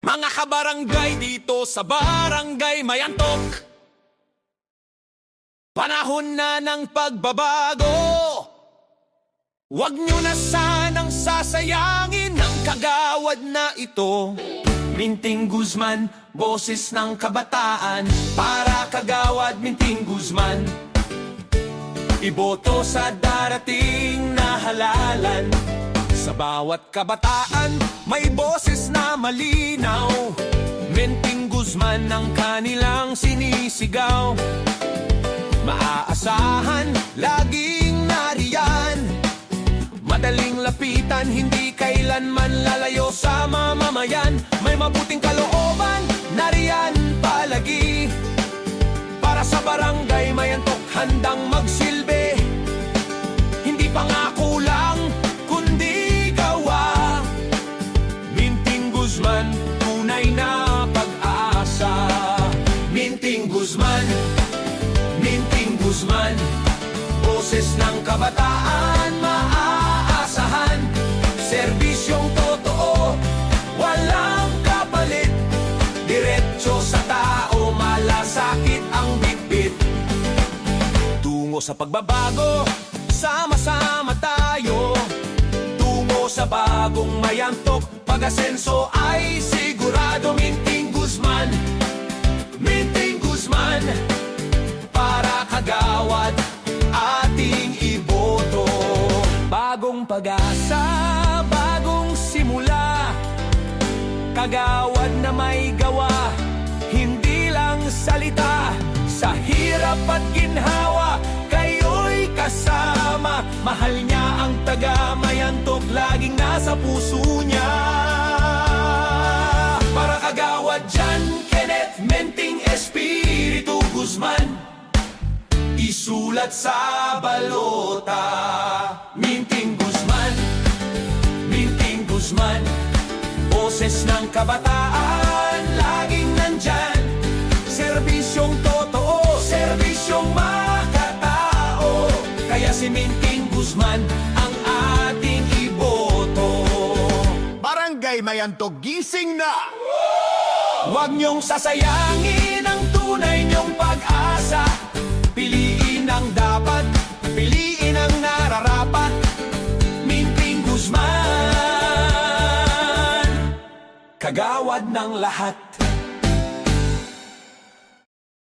Mga kabarangay dito sa Barangay Mayantok, panahon na ng pagbabago. Huwag nyo na sanang sasayangin ang kagawad na ito. Minting Guzman, boses ng kabataan. Para kagawad Minting Guzman, iboto sa darating na halalan. Sa bawat kabataan, may boses na malinaw. Minting Guzman ang kanilang sinisigaw. Maaasahan, laging nariyan. Madaling lapitan, hindi kailanman lalayo sa mamamayan. May mabuting kalooban, nariyan palagi. Para sa Barangay Mayantok, handang magsilbi. Hindi pangako lang, kundi gawa. Minting Guzman, tunay na pag-asa. Minting Guzman, Minting Guzman, boses ng kabataan, maaasahan. Serbisyong totoo, walang kapalit. Diretso sa tao, malasakit ang bitbit. Tungo sa pagbabago, sama-sama tayo. Tungo sa bagong Mayantok, pag-asenso ay sigurado. Minting Guzman, Minting Guzman, para kagawad ating iboto. Bagong pag-asa, bagong simula. Kagawad na may gawa, hindi lang salita. Sa hirap at ginhawa, kayo'y kasama. Mahal niya ang taga Mayantok, laging nasa puso niya. Para kagawad dyan, Kenneth Minting Espiritu Guzman, isulat sa balota. Minting Guzman, Minting Guzman, boses ng kabataan, laging nandyan. Serbisyong totoo, serbisyong makatao. Kaya si Minting Guzman ang ating iboto. Barangay Mayantok, gising na! Huwag niyong sasayangin ang tunay niyong pag-asa. Piliin ang dapat, piliin ang nararapat. Minting Guzman, kagawad ng lahat.